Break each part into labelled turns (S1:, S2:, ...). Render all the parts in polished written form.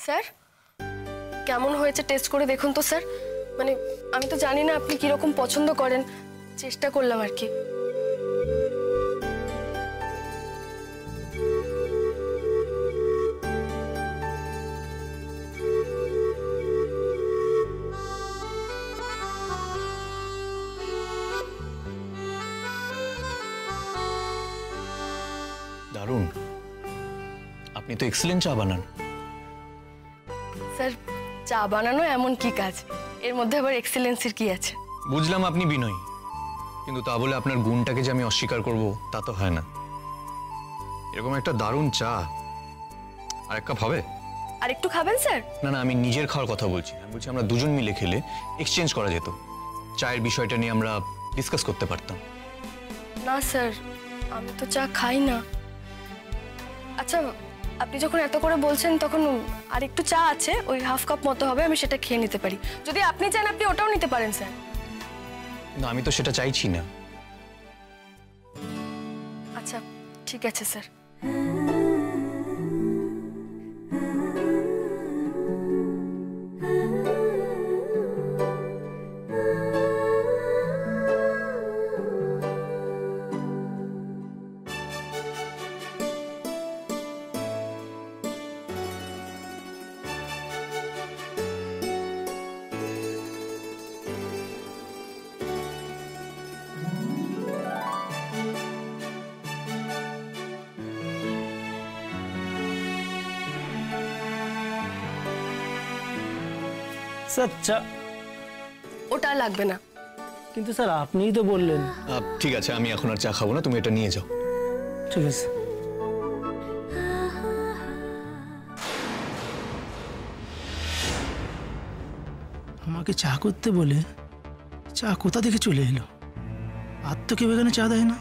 S1: Sir কেমন হয়েছে test করে দেখুন তো স্যার। মানে আমি তো জানি না আপনি কিরকম পছন্দ করেন, চেষ্টা করলাম আর কি।
S2: দারুণ, আপনি তো এক্সিলেন্ট চা বানান।
S1: স্যার চা বানানো এমন কি কাজ, এর মধ্যে আবার এক্সিলেন্সির কি আছে?
S2: বুঝলাম আপনি বিনয়ী, কিন্তু তা বলে আপনার গুণটাকে যে আমি অস্বীকার করব তা তো হয় না। এরকম একটা দারুণ চা, আর এক কাপ হবে?
S1: আর একটু খাবেন স্যার?
S2: না না, আমি নিজের খাওয়ার কথা বলছি। আমি বলছি আমরা দুজন মিলে খেলে এক্সচেঞ্জ করা যেত, চায়ের বিষয়টা নিয়ে আমরা ডিসকাস করতে পারতাম।
S1: না স্যার, আমি তো চা খাই না। আচ্ছা আপনি যখন এত করে বলছেন তখন আর একটু চা আছে, ওই হাফ কাপ মতো হবে, আমি সেটা খেয়ে নিতে পারি। যদি আপনি চান আপনি ওটাও নিতে পারেন স্যার।
S2: না আমি তো সেটা চাইছি না।
S1: আচ্ছা ঠিক আছে স্যার।
S3: স্যার চা
S1: ওটা লাগবে না।
S3: কিন্তু স্যার আপনিই তো বললেন।
S2: ঠিক আছে, আমি এখন আর চা খাবো না, তুমি এটা নিয়ে যাও।
S3: ঠিক আছে। আমাকে চা করতে বলে চা কোথা থেকে চলে এলো? আর তো কেউ এখানে চা দেয় না।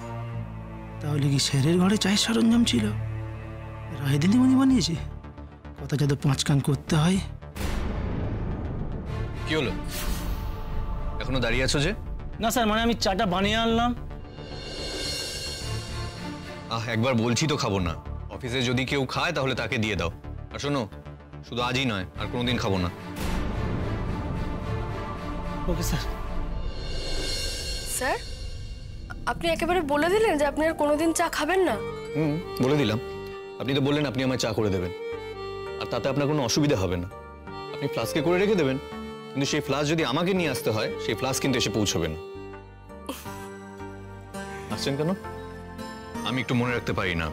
S3: তাহলে কি স্যারের ঘরে চায়ের সরঞ্জাম ছিল? রায়দিনীমণি বানিয়েছে? কথা যাতে 5 কান করতে হয়।
S2: কি হলো, এখনো দাঁড়িয়ে আছো যে?
S3: না স্যার, মানে আমি চাটা বানিয়ে আনলাম।
S2: একবার বলছি তো খাবো না। অফিসে যদি কেউ খায় তাহলে তাকে দিয়ে দাও। আর শোনো, শুধু আজই নয়, আর কোনোদিন খাবো না।
S3: Okay sir.
S1: স্যার আপনি একেবারে বলে দিলেন যে আপনি আর কোনোদিন চা খাবেন না?
S2: বলে দিলাম। আপনি তো বললেন আপনি আমায় চা করে দেবেন, আর তাতে আপনার কোনো অসুবিধা হবে না। আপনি ফ্লাস্কে করে রেখে দেবেন, কিন্তু সেই ফ্লাস্ক যদি আমাকে নিয়ে আসতে হয় সেই ফ্লাস্ক কিন্তু এসে পৌঁছবে না। আসছেন কেন? আমি একটু মনে রাখতে পারি না,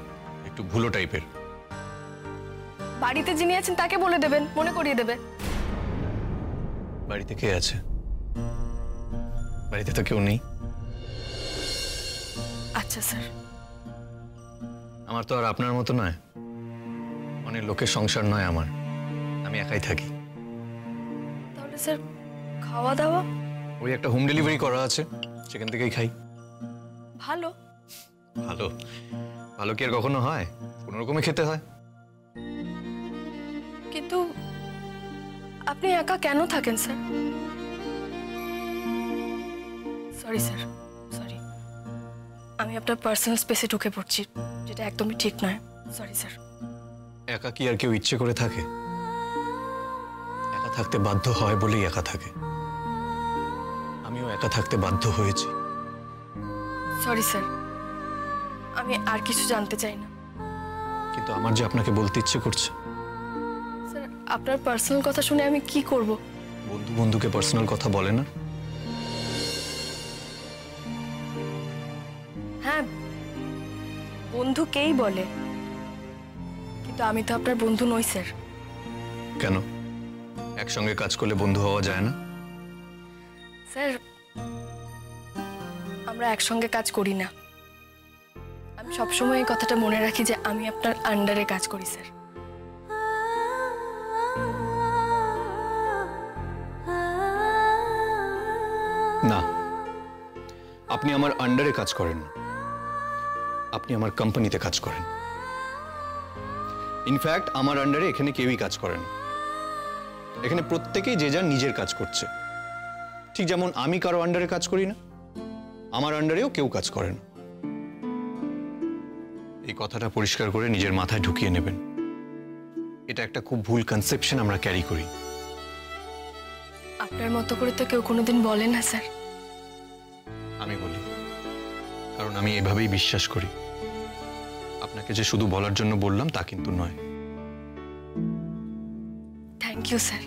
S2: একটু ভুলো টাইপের।
S1: বাড়িতে যিনি আছেন তাকে বলে দেবেন, মনে করিয়ে দেবে।
S2: বাড়িতে কে আছে? বাড়িতে তো কেউ নেই।
S1: আচ্ছা স্যার।
S2: আমার তো আর আপনার মতো নয়, অনেক লোকের সংসার নয় আমার, আমি একাই থাকি।
S1: তাহলে স্যার খাওয়া দাওয়া?
S2: ওই একটা হোম ডেলিভারি করা আছে, সেখান থেকেই খাই।
S1: ভালো।
S2: ভালো ভালো কি আর কখনো হয়? কোনো রকমে খেতে হয়।
S1: কিন্তু আপনি একা কেন থাকেন স্যার? Sorry sir, sorry. আমি আপনার পার্সোনাল স্পেসে ঢুকে পড়ছি, যেটা একদমই ঠিক নয়। Sorry sir.
S2: একা কি আর কেউ ইচ্ছে করে থাকে? একা থাকতে বাধ্য হয় বলেই একা থাকে। আমিও একা থাকতে বাধ্য হয়েছি।
S1: সরি স্যার, আমি আর কিছু জানতে চাই না।
S2: কিন্তু আমার যে আপনাকে বলতে ইচ্ছে করছে।
S1: স্যার আপনার পার্সোনাল কথা শুনে আমি কি করব?
S2: বন্ধু বন্ধুকে পার্সোনাল কথা বলে না?
S1: হ্যাঁ বন্ধুকেই বলে, কিন্তু আমি তো আপনার বন্ধু নই স্যার।
S2: কেন? একসঙ্গে কাজ করলে বন্ধু হওয়া যায় না?
S1: স্যার আমরা একসঙ্গে কাজ করি না। আমি সবসময় এই কথাটা মনে রাখি যে আমি আপনার আন্ডারে কাজ করি স্যার।
S2: না, আপনি আমার আন্ডারে কাজ করেন না, আপনি আমার কোম্পানিতে কাজ করেন। ইনফ্যাক্ট আমার আন্ডারে এখানে কেউই কাজ করেন। এখানে প্রত্যেকেই যে যার নিজের কাজ করছে। ঠিক যেমন আমি কারো আন্ডারে কাজ করি না, আমার আন্ডারেও কেউ কাজ করে না। এই কথাটা পরিষ্কার করে নিজের মাথায় ঢুকিয়ে নেবেন। এটা একটা খুব ভুল কনসেপশন আমরা ক্যারি করি।
S1: আপনার মতো করে তো কেউ কোনোদিন বলে না স্যার।
S2: আমি বলি, কারণ আমি এভাবেই বিশ্বাস করি। আপনাকে যে শুধু বলার জন্য বললাম তা কিন্তু নয়।
S1: Thank you sir.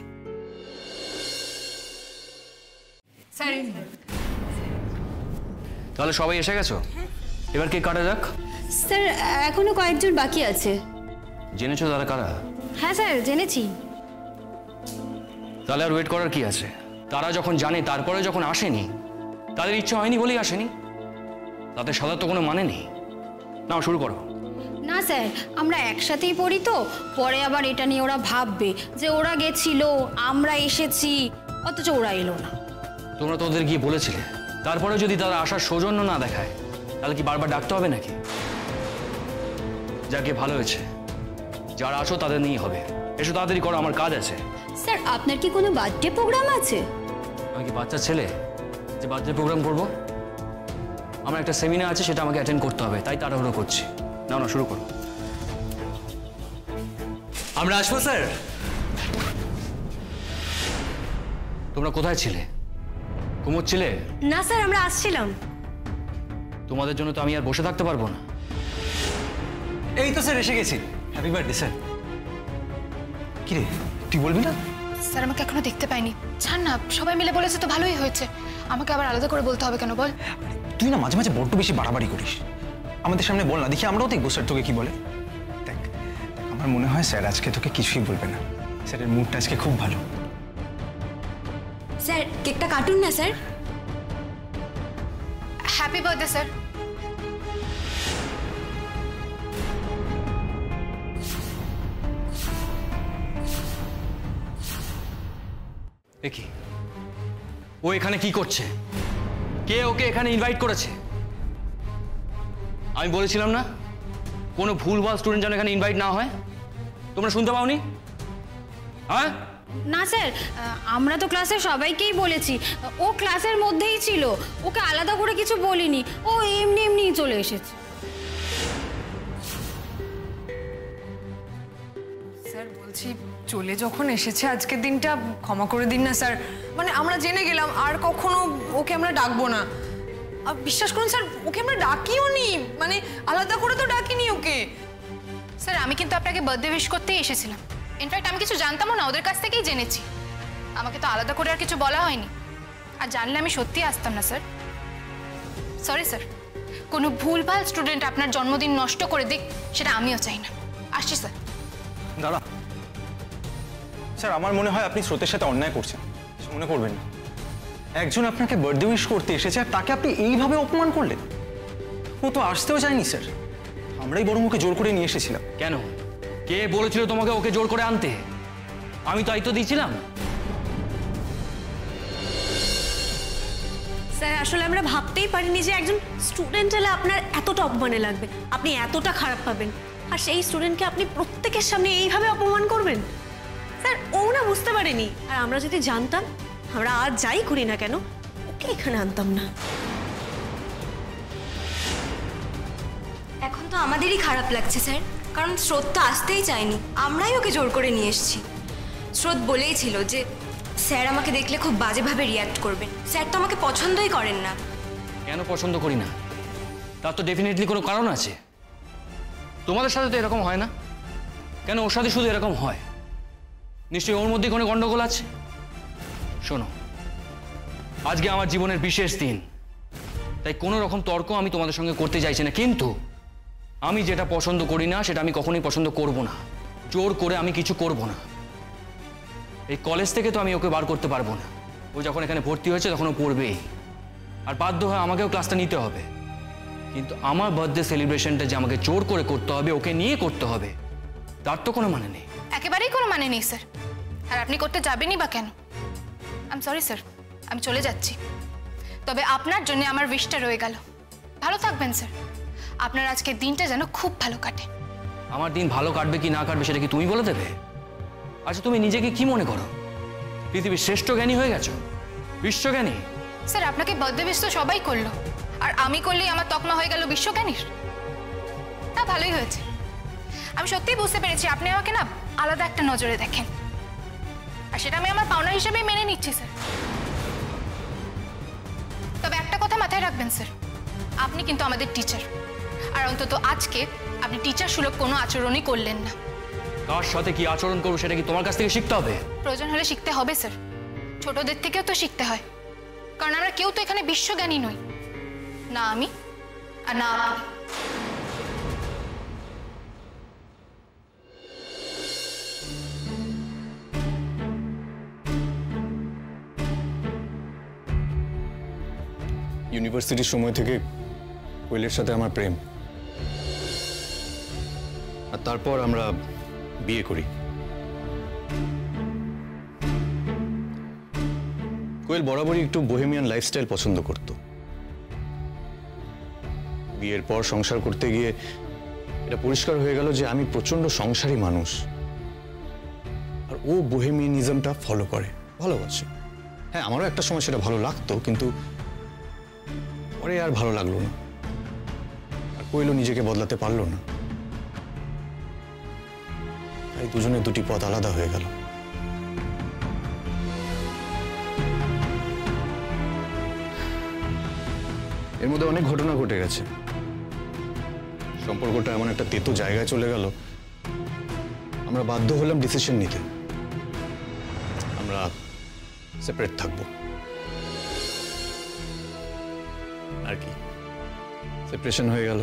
S4: স্যার তাহলে সবাই এসে গেছো, এবার কে কাটা যাক।
S5: স্যার এখনো কয়েকজন বাকি আছে।
S4: জেনেছো তারা কারা?
S5: হ্যাঁ স্যার জেনেছি।
S4: তাহলে আর ওয়েট করার কি আছে? তারা যখন জানে তারপরে যখন আসেনি, তাদের ইচ্ছা হয়নি বলেই আসেনি, তাদের সাদার তো কোনো মানে নেই। নাও শুরু করো।
S5: না স্যার, আমরা একসাথেই পড়ি তো, পরে আবার এটা নিয়ে ওরা ভাববে যে ওরা গেছিল আমরা এসেছি, অথচ ওরা এলো না।
S4: তোমরা তো ওদের গিয়ে বলেছিলে, তারপরে যদি তারা আসার সৌজন্য না দেখায় তাহলে কি বারবার ডাকতে হবে নাকি? যাকে ভালো হয়েছে, যারা আসো তাদের নিয়ে হবে। এসো তাড়াতাড়ি করো, আমার কাজ আছে।
S5: স্যার আপনার কি কোনো বার্থডে প্রোগ্রাম আছে?
S4: আমি কি বাচ্চা ছেলে যে বার্থডে প্রোগ্রাম করবো? আমার একটা সেমিনার আছে, সেটা আমাকে অ্যাটেন্ড করতে হবে, তাই তাড়াহুড়ো করছি। না না শুরু করো।
S6: আমরা আসবো স্যার।
S4: তোমরা কোথায় ছিলে? ঘুমোচ্ছিলে?
S5: না স্যার আমরা আসছিলাম।
S4: তোমাদের জন্য তো আমি আর বসে থাকতে পারবো না।
S6: এই তো স্যার এসে গেছি। Happy birthday sir. কি রে, তুই বলবি না?
S7: স্যার আমাকে এখনো দেখতে পাইনি। ছাড় না, সবাই মিলে বলেছে তো ভালোই হয়েছে, আমাকে আবার আলাদা করে বলতে হবে কেন বল?
S6: তুই না মাঝে মাঝে বড্ড বেশি বাড়াবাড়ি করিস। আমাদের সামনে বল না, দেখি আমরাও দেখবো স্যার তোকে কি বলে। দেখ আমার মনে হয় স্যার আজকে তোকে কিছুই বলবে না। স্যারের মুডটা আজকে খুব ভালো।
S5: স্যার কেকটা কাটুন না স্যার।
S7: Happy birthday sir.
S4: এ কি, ও এখানে কি করছে? কে ওকে এখানে ইনভাইট করেছে? আমি বলেছিলাম না কোনো ভুলভাল স্টুডেন্ট যেন এখানে ইনভাইট না হয়। তোমরা শুনতে পাওনি? হ্যাঁ
S5: না স্যার, আমরা তো ক্লাসে সবাইকেই বলেছি, ও ক্লাসের মধ্যেই ছিল, ওকে আলাদা করে কিছু বলিনি, ও এমনি এমনিই চলে এসেছে।
S8: স্যার বলছি, চলে যখন এসেছে আজকের দিনটা ক্ষমা করে দিন না স্যার। মানে আমরা জেনে গেলাম, আর কখনো ওকে আমরা ডাকবো না। বিশ্বাস করুন স্যার, ওকে আমরা ডাকিও নি, মানে আলাদা করে তো ডাকিনি ওকে।
S7: স্যার আমি কিন্তু আপনাকে বার্থডে উইশ করতেই এসেছিলাম। ইনফ্যাক্ট আমি কিছু জানতামও না, ওদের কাছ থেকেই জেনেছি। আমাকে তো আলাদা করে আর কিছু বলা হয়নি, আর জানলে আমি সত্যি আসতাম না স্যার। সরি স্যার, কোনো ভুলভাল স্টুডেন্ট আপনার জন্মদিন নষ্ট করে দিক সেটা আমিও চাই না। আসছি স্যার।
S6: দাদা স্যার, আমার মনে হয় আপনি স্রোতের সাথে অন্যায় করছেন। মনে করবেন না, একজন আপনাকে বার্থডে উইশ করতে এসেছে আর তাকে আপনি এইভাবে অপমান করলেন। ও তো আসতেও চায়নি স্যার, আমরাই বরং ওকে জোর করে নিয়ে এসেছিলাম।
S4: কেন? কে বলেছিল তোমাকে ওকে জোর করে আনতে? আমি তো দায়িত্ব দিয়েছিলাম।
S9: স্যার আসলে আমরা ভাবতেই পারিনি যে একজন স্টুডেন্ট হলে আপনার এতটা অপমানে লাগবে, আপনি এতটা খারাপ পাবেন, আর সেই স্টুডেন্টকে আপনি প্রত্যেকের সামনে এইভাবে অপমান করবেন। স্যার ও না বুঝতে পারেনি, আর আমরা যদি জানতাম, আমরা আজ যাই করি না কেন ওকে এখানে আনতাম না।
S10: এখন তো আমাদেরই খারাপ লাগছে স্যার, কারণ স্রোত তো আসতেই চায়নি, আমরাই ওকে জোর করে নিয়ে এসেছি। স্রোত বলেই ছিল যে স্যার আমাকে দেখলে খুব বাজেভাবে রিয়্যাক্ট করবেন, স্যার তো আমাকে পছন্দই করেন না।
S4: কেন পছন্দ করি না? তার তো ডেফিনেটলি কোনো কারণ আছে। তোমাদের সাথে তো এরকম হয় না, কেন ওর সাথে শুধু এরকম হয়? নিশ্চয়ই ওর মধ্যে কোনো গন্ডগোল আছে। শোনো, আজকে আমার জীবনের বিশেষ দিন, তাই কোনো রকম তর্ক আমি তোমাদের সঙ্গে করতে চাইছি না, কিন্তু আমি যেটা পছন্দ করি না সেটা আমি কখনোই পছন্দ করব না। জোর করে আমি কিছু করব না। এই কলেজ থেকে তো আমি ওকে বার করতে পারবো না। ও যখন এখানে ভর্তি হয়েছে তখন ও পড়বেই, আর বাধ্য হয়ে আমাকেও ক্লাসটা নিতে হবে। কিন্তু আমার বার্থডে সেলিব্রেশনটা যে আমাকে জোর করে করতে হবে, ওকে নিয়ে করতে হবে, তার তো কোনো মানে নেই।
S7: একেবারেই কোনো মানে নেই স্যার, আর আপনি করতে যাবেনই বা কেন? আই এম সরি স্যার, আমি চলে যাচ্ছি। তবে আপনার জন্য আমার উইশটা রয়ে গেল। ভালো থাকবেন স্যার, আপনার আজকের দিনটা যেন খুব ভালো কাটে।
S4: আমার দিন ভালো কাটবে কি না কাটবে সেটা কি তুমি বলে দেবে? আচ্ছা তুমি নিজেকে কি মনে করো? পৃথিবীর শ্রেষ্ঠ জ্ঞানী হয়ে গেছো, বিশ্বজ্ঞানী?
S7: স্যার আপনাকে বার্থডে উইশ তো সবাই করলো, আর আমি করলেই আমার তকমা হয়ে গেল বিশ্বজ্ঞানীর। তা ভালোই হয়েছে। আমি সত্যিই বুঝতে পেরেছি আপনি আমাকে না আলাদা একটা নজরে দেখেন, আর সেটা আমি আমার পাওনা হিসেবে মেনে নিচ্ছি স্যার। তবে একটা কথা মাথায় রাখবেন স্যার, আপনি কিন্তু আমাদের টিচার, আর অন্তত আজকে আপনি টিচার সুলভ কোনো আচরণই করলেন না।
S4: কার সাথে কি আচরণ করবো সেটা কি তোমার কাছ থেকে শিখতে হবে?
S7: প্রয়োজন হলে শিখতে হবে স্যার, ছোটদের থেকেও তো শিখতে হয়, কারণ আমরা কেউ তো এখানে বিশ্বজ্ঞানী নই, না আমি আর না আপনি।
S2: ইউনিভার্সিটির সময় থেকে কোয়েলের সাথে আমার প্রেম, আর তারপর আমরা বিয়ে করি। কোয়েল বরাবরই একটু বোহেমিয়ান লাইফস্টাইল পছন্দ করত। বিয়ের পর সংসার করতে গিয়ে এটা পরিষ্কার হয়ে গেল যে আমি প্রচন্ড সংসারী মানুষ, আর ও বোহেমিয়ানিজমটা ফলো করে, ভালোবাসে। হ্যাঁ, আমারও একটা সময় সেটা ভালো লাগতো, কিন্তু পরে আর ভালো লাগলো না। আর কোয়েলও নিজেকে বদলাতে পারলো না, তাই দুজনের দুটি পথ আলাদা হয়ে গেল। এর মধ্যে অনেক ঘটনা ঘটে গেছে, সম্পর্কটা এমন একটা তেতো জায়গায় চলে গেল, আমরা বাধ্য হলাম ডিসিশন নিতে, আমরা সেপারেট থাকবো। আর কি, সেপারেশন হয়ে গেল।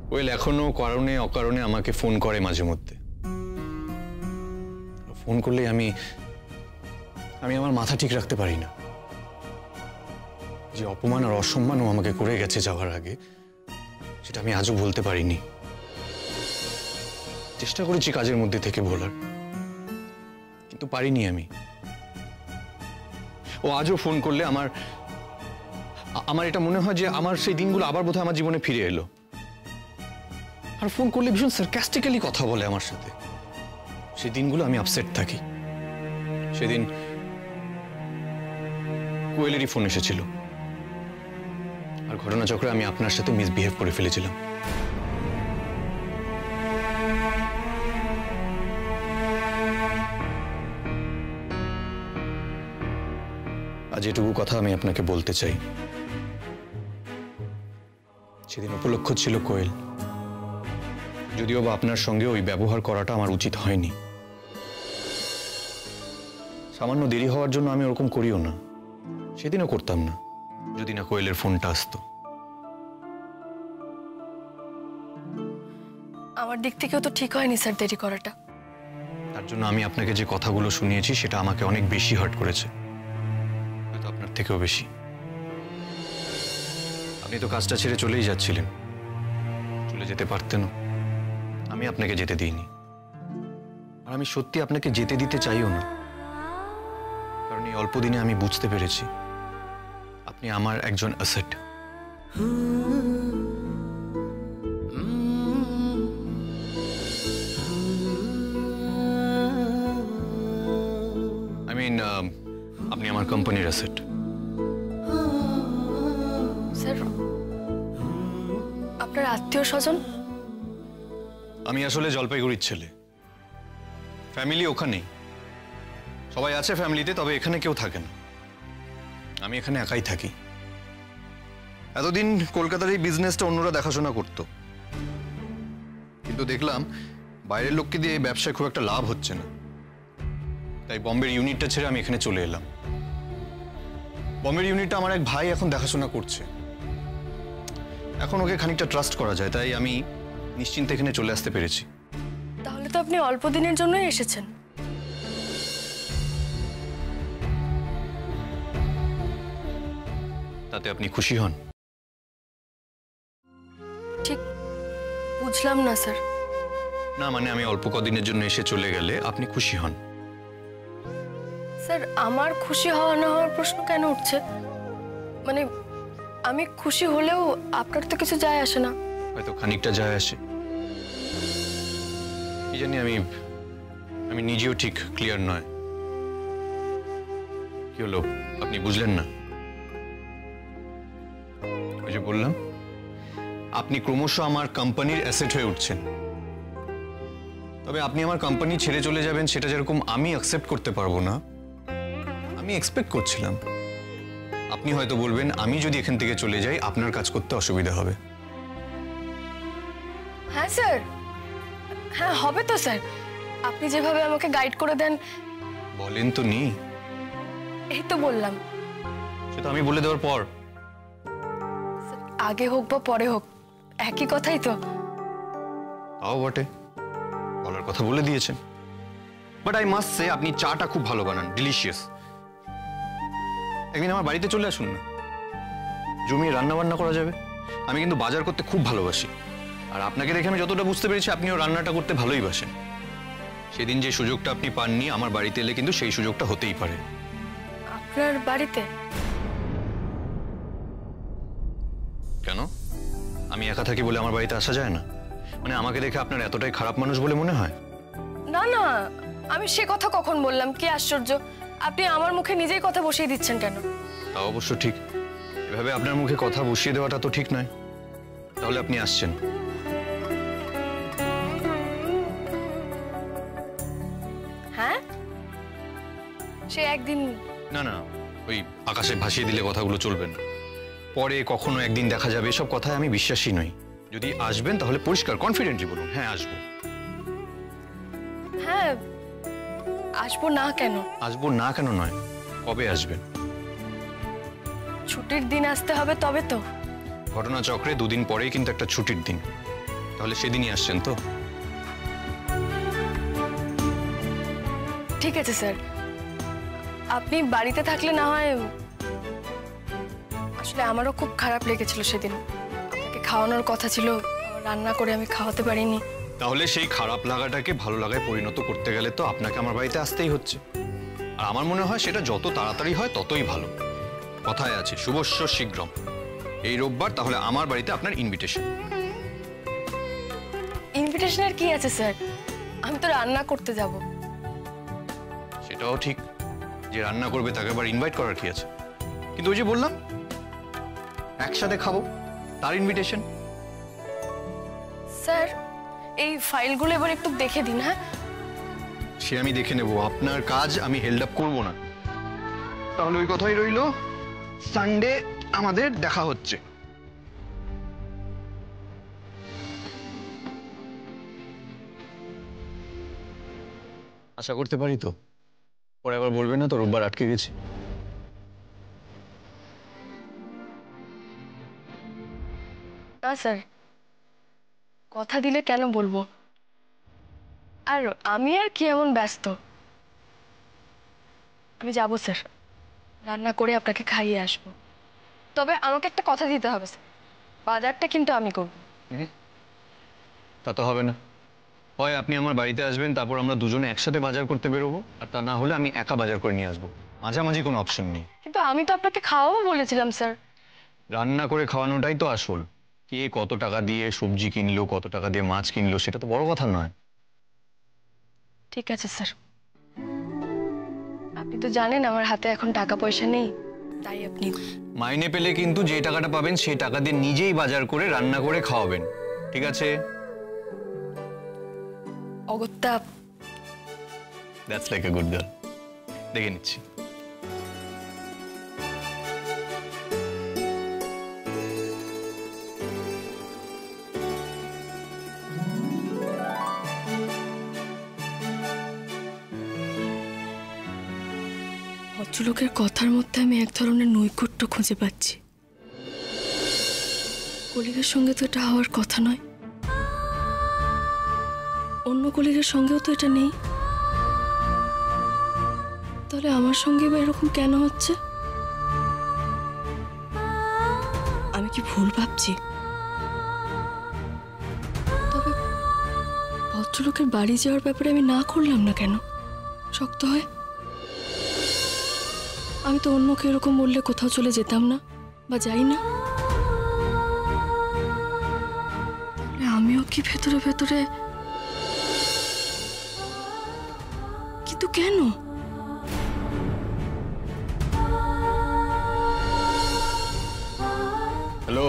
S2: কোয়েল এখনো কারণে অকারণে আমাকে ফোন করে মাঝে মধ্যে। ফোন করলেই আমি আমার মাথা ঠিক রাখতে পারি না। যে অপমান আর অসম্মানও আমাকে করে গেছে যাওয়ার আগে, সেটা আমি আজও বলতে পারিনি। চেষ্টা করেছি কাজের মধ্যে থেকে বলার, কিন্তু পারিনি আমি। ও আজও ফোন করলে আমার এটা মনে হয় যে আমার সেই দিনগুলো আবার বোধহয় আমার জীবনে ফিরে এলো। আর ফোন করলে ভীষণ সার্কাস্টিক্যালি কথা বলে আমার সাথে। সেই দিনগুলো আমি আপসেট থাকি। সেদিন কোয়েলেরই ফোন এসেছিল, আর ঘটনাচক্রে আমি আপনার সাথে মিসবিহেভ করে ফেলেছিলাম। আজ এটুকু কথা আমি আপনাকে বলতে চাই। সেদিন উপলক্ষ ছিল কোয়েল, যদিও বা আপনার সঙ্গে ওই ব্যবহার করাটা আমার উচিত হয়নি। সামান্য দেরি হওয়ার জন্য আমি ওরকম করিও না, সেদিনও করতাম না যদি না কোয়েলের ফোনটা আসতো।
S1: আমার দিক থেকেও তো ঠিক হয়নি স্যার দেরি করাটা।
S2: তার জন্য আমি আপনাকে যে কথাগুলো শুনিয়েছি সেটা আমাকে অনেক বেশি হার্ট করেছে, হয়তো আপনার থেকেও বেশি। আপনি তো কাজটা ছেড়ে চলেই যাচ্ছিলেন, চলে যেতে পারতেনও, আমি আপনাকে যেতে দিইনি। আর আমি সত্যি আপনাকে যেতে দিতে চাইও না, কারণ এই অল্প দিনে আমি বুঝতে পেরেছি আপনি আমার একজন অ্যাসেট। আপনি আমার কোম্পানির অ্যাসেট।
S1: স্যার, আপনার আত্মীয় স্বজন?
S2: আমি আসলে জলপাইগুড়ির ছেলে, ফ্যামিলি ওখানেই, সবাই আছে ফ্যামিলিতে, তবে এখানে কেউ থাকে না। আমি এখানে একাই থাকি। এতদিন কলকাতার এই বিজনেসটা অন্যরা দেখাশোনা করতো, কিন্তু দেখলাম বাইরের লোককে দিয়ে এই ব্যবসায় খুব একটা লাভ হচ্ছে না, তাই বম্বের ইউনিটটা ছেড়ে আমি এখানে চলে এলাম। বম্বের ইউনিটটা আমার এক ভাই এখন দেখাশোনা করছে, এখন ওকে খানিকটা ট্রাস্ট করা যায়, তাই আমি নিশ্চিন্তে এখানে চলে আসতে পেরেছি।
S1: তাহলে তো আপনি অল্প দিনের জন্যই এসেছেন।
S2: তাতে আপনি খুশি হন?
S1: ঠিক বুঝলাম না স্যার।
S2: না মানে আমি অল্প কদিনের জন্য এসে চলে গেলে আপনি খুশি হন?
S1: স্যার, আমার খুশি হওয়া না হওয়ার প্রশ্ন কেন উঠছে? মানে আমি খুশি হলেও আপনার তো কিছু যায় আসে না।
S2: হয়তো খানিকটা যায় আসে, কি জানি, আমি নিজেও ঠিক ক্লিয়ার নয়। কি হলো, আপনি বুঝলেন না? ওই যে বললাম, আপনি ক্রমশ আমার কোম্পানির অ্যাসেট হয়ে উঠছেন। তবে আপনি আমার কোম্পানি ছেড়ে চলে যাবেন সেটা যেরকম আমি অ্যাকসেপ্ট করতে পারবো না, আমি এক্সপেক্ট করছিলাম আপনি হয়তো বলবেন আমি যদি এখান থেকে চলে যাই আপনার কাজ করতে অসুবিধা হবে।
S1: হ্যাঁ স্যার, হ্যাঁ হবে তো স্যার। আপনি যেভাবে আমাকে গাইড করে দেন।
S2: বলেন তো নি।
S1: এই তো বললাম।
S2: সেটা আমি বলে দেওয়ার পর
S1: আগে হোক বা পরে হোক একই কথাই তো।
S2: তাও বটে, বলার কথা বলে দিয়েছেন। বাট আই মাস্ট সে আপনি চাটা খুব ভালো বানান, ডিলিশিয়াস। একদিন আমার বাড়িতে চলে আসুন না, জমিয়ে রান্না বান্না করা যাবে। আমি কিন্তু বাজার করতে খুব ভালোবাসি, আর আপনাকে দেখে আমি যতটা বুঝতে পেরেছি আপনিও রান্নাটা করতে ভালোই বাসেন। সেদিন যে সুযোগটা আপনি পাননি, আমার বাড়িতে এলে কিন্তু সেই সুযোগটা হতেই পারে।
S1: আপনার বাড়িতে?
S2: কেন, আমি একা থাকি বলে আমার বাড়িতে আসা যায় না? মানে আমাকে দেখে আপনার এতটাই খারাপ মানুষ বলে মনে হয়?
S1: না না, আমি সে কথা কখন বললাম? কি আশ্চর্য, আপনি আমার মুখে নিজেই কথা বসিয়ে দিচ্ছেন কেন?
S2: তা অবশ্য ঠিক, এভাবে আপনার মুখে কথা বসিয়ে দেওয়াটা তো ঠিক নয়। তাহলে আপনি আসছেন?
S1: হ্যাঁ, সে একদিন।
S2: না না, ওই আকাশে ভাসিয়ে দিলে কথাগুলো চলবে না। পরে কখনো একদিন দেখা যাবে, এসব কথায় আমি বিশ্বাসী নই। যদি আসবেন তাহলে পরিষ্কার কনফিডেন্টলি বলুন, হ্যাঁ আসবো।
S1: হ্যাঁ আসবো না কেন?
S2: আসবো না কেন নয়, কবে আসবেন?
S1: ছুটির দিন আসতে হবে তবে তো।
S2: ঘটনাচক্রে দুদিন পরেই কিন্তু একটা ছুটির দিন, তাহলে সেদিনই আসছেন তো?
S1: ঠিক আছে স্যার, আপনি বাড়িতে থাকলে না হয়। আসলে আমারও খুব খারাপ লেগেছিল সেদিন, আপনাকে খাওয়ানোর কথা ছিল, রান্না করে আমি খাওয়াতে পারিনি।
S2: তাহলে সেই খারাপ লাগাটাকে ভালো লাগায় পরিণত করতে গেলে তো আপনাকে আমার বাড়িতে আসতেই হচ্ছে। আর আমার মনে হয় সেটা যত তাড়াতাড়ি হয় ততই ভালো। কথায় আছে শুভস্য শীঘ্রম। এই রোববার তাহলে আমার বাড়িতে আপনার ইনভিটেশন।
S1: ইনভিটেশনের কি আছে স্যার, আমি তো রান্না করতে যাব।
S2: সেটাও ঠিক, যে রান্না করবে তাকে আবার ইনভাইট করার কি আছে? কিন্তু ওই যে বললাম একসাথে খাবো, তার ইনভিটেশন।
S1: স্যার এই ফাইলগুলো এবার একটু দেখে দিন। হ্যাঁ
S2: সে আমি দেখে নেব, আপনার কাজ আমি হেল্ড আপ করবো না। তাহলে ওই কথাই রইলো, সানডে আমাদের দেখা হচ্ছে। আশা করতে পারি তো? পরে আবার বলবে না তো রোববার আটকে গেছি।
S1: না স্যার, কথা দিলে কেন বলবো? আর আমি আর কি এমন ব্যস্ত? আমি যাবো স্যার, রান্না করে আপনাকে খাইয়ে আসবো। তবে আমাকে একটা কথা দিতে হবে স্যার, বাজারটা কিন্তু আমি করব।
S2: তা তো হবে না, হয় আপনি আমার বাড়িতে আসবেন, তারপর আমরা দুজনে একসাথে বাজার করতে বেরোবো, আর তা না হলে আমি একা বাজার করে নিয়ে আসবো। মাঝামাঝি কোনো অপশন নেই।
S1: কিন্তু আমি তো আপনাকে খাওয়াবো বলেছিলাম স্যার।
S2: রান্না করে খাওয়ানোটাই তো আসল। কে কত টাকা দিয়ে সবজি কিনলো, কত টাকা দিয়ে মাছ কিনলো, সেটা তো বড় কথা নয়।
S1: ঠিক আছে স্যার, আপনি তো জানেন আমার হাতে এখন টাকা পয়সা নেই, তাই আপনি
S2: মাইনে পেলে কিন্তু যে টাকাটা পাবেন সেই টাকা দিয়ে নিজেই বাজার করে রান্না করে খাওয়াবেন, ঠিক আছে?
S1: অগত্যা।
S2: That's like a good girl. দেখে নিচ্ছি।
S1: ভদ্রলোকের কথার মধ্যে আমি এক ধরনের নৈকট্য খুঁজে পাচ্ছি। কলিগের সঙ্গে তো এটা হওয়ার কথা নয়, অন্য কলিগের সঙ্গেও তো এটা নেই, তাহলে আমার সঙ্গে বা এরকম কেন হচ্ছে? আমি কি ভুল ভাবছি? তবে ভদ্রলোকের বাড়ি যাওয়ার ব্যাপারে আমি না করলাম না কেন শক্ত হয়? আমি তো অন্যকে এরকম বললে কোথাও চলে যেতাম না বা যাই না। আমিও কি ভেতরে ভেতরে, কিন্তু কেন?
S2: হ্যালো,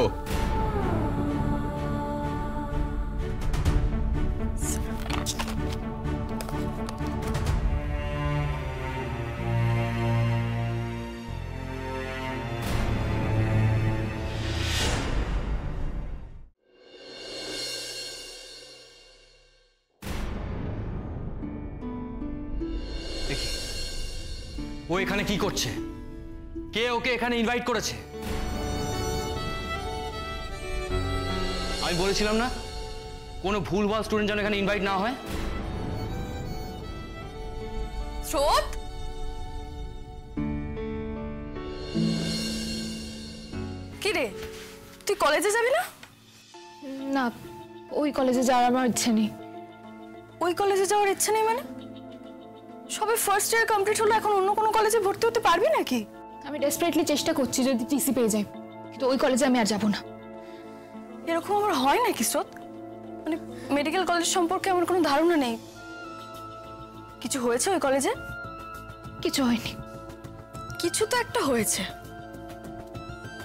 S4: ও এখানে কি করছে, কে ওকে এখানে ইনভাইট করেছে? আমি বলেছিলাম না কোনো ভুলভাল স্টুডেন্ট যেন এখানে ইনভাইট না হয়।
S1: স্রোত, কি রে, তুই কলেজে যাবি না?
S7: না, ওই কলেজে যাওয়ার আমার ইচ্ছে নেই।
S1: ওই কলেজে যাওয়ার ইচ্ছে নেই মানে? সবে ফার্স্ট ইয়ার কমপ্লিট হলো, এখন অন্য কোনো কলেজে ভর্তি হতে পারবি নাকি?
S7: আমি ডেসপারেটলি চেষ্টা করছি যদি টিসি পেয়ে যাই, কিন্তু ওই কলেজে আমি আর যাব না।
S1: এরকম আমার হয় নাকি স্রোত? মানে মেডিকেল কলেজ সম্পর্কে আমার কোনো ধারণা নেই। কিছু হয়েছে ওই কলেজে?
S7: কিছু হয়নি।
S1: কিছু তো একটা হয়েছে।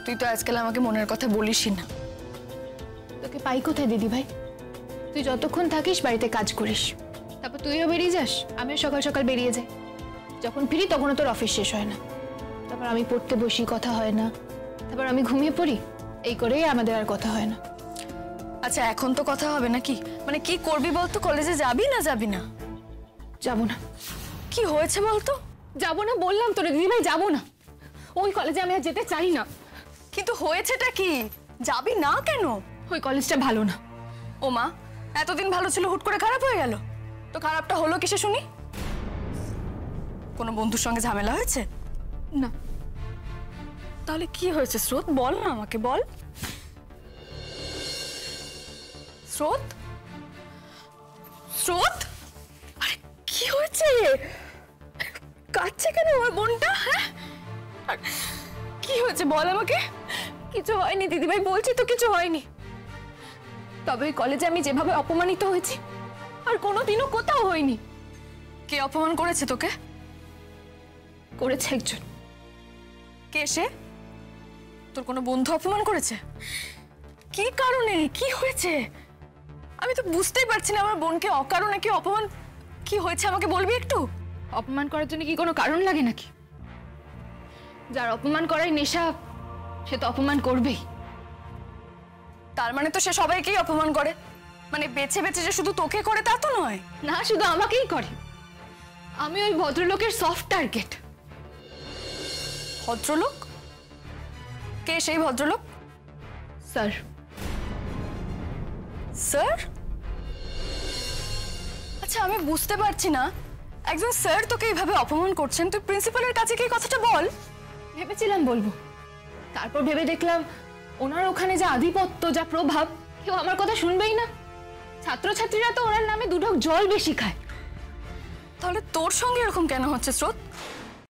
S1: তুই তো আজকাল আমাকে মনের কথা বলিসই না।
S7: তোকে পাই কোথায় দিদি ভাই? তুই যতক্ষণ থাকিস বাড়িতে কাজ করিস, তারপর তুইও বেরিয়ে যাস, আমিও সকাল সকাল বেরিয়ে যাই। যখন ফিরি তখনও তোর অফিস শেষ হয় না, তারপর আমি পড়তে বসি, কথা হয় না, তারপর আমি ঘুমিয়ে পড়ি, এই করেই আমাদের আর কথা হয় না।
S1: আচ্ছা, এখন তো কথা হবে নাকি? মানে কি করবি বলতো? কলেজে যাবি না যাবি না?
S7: যাব না।
S1: কি হয়েছে বলতো?
S7: যাব না বললাম তোরে দিদি ভাই, যাব না। ওই কলেজে আমি আর যেতে চাই না।
S1: কিন্তু হয়েছেটা কি? যাবি না কেন?
S7: ওই কলেজটা ভালো না।
S1: ও মা, এতদিন ভালো ছিল, হুট করে খারাপ হয়ে গেল? তো খারাপটা হলো কিসে শুনি? কোনো বন্ধুর সঙ্গে ঝামেলা হয়েছে?
S7: না।
S1: তাহলে কি হয়েছে স্রোত? বল না আমাকে, বল। স্রোত, স্রোত, আরে কি হয়েছে? কাঁদছে কেন আমার বোনটা? হ্যাঁ, কি হয়েছে বল আমাকে।
S7: কিছু হয়নি দিদি ভাই, বলছি তো কিছু হয়নি। তবে ওই কলেজে আমি যেভাবে অপমানিত হয়েছি আর কোনোদিনও কোথাও হয়নি।
S1: কে অপমান করেছে তোকে?
S7: করেছে একজন।
S1: কে সে? তোর কোনো বন্ধু অপমান করেছে? কি কারণে? কি হয়েছে? আমি তো বুঝতেই পারছি না আমার বোনকে অকারণে কি অপমান। কি হয়েছে আমাকে বলবি একটু?
S7: অপমান করার জন্য কি কোনো কারণ লাগে নাকি? যার অপমান করাই নেশা, সে তো অপমান করবেই।
S1: তার মানে তো সে সবাইকেই অপমান করে? মানে বেছে বেছে যে শুধু তোকে করে তা তো নয়?
S7: না, শুধু আমাকেই করে। আমি ওই ভদ্রলোকের সফট টার্গেট।
S1: ভদ্রলোক? কে সেই ভদ্রলোক?
S7: স্যার।
S1: স্যার? আচ্ছা, আমি বুঝতে পারছি না, একজন স্যার তোকে এইভাবে অপমান করছেন, তুই প্রিন্সিপালের কাছে কি কথাটা বল।
S7: ভেবেছিলাম বলবো, তারপর ভেবে দেখলাম ওনার ওখানে যা আধিপত্য, যা প্রভাব, কেউ আমার কথা শুনবেই না। ছাত্রছাত্রীরা তো ওনার নামে দুঢোক জল বেশি খায়।
S1: তাহলে তোর সঙ্গে এরকম কেন হচ্ছে স্রোত?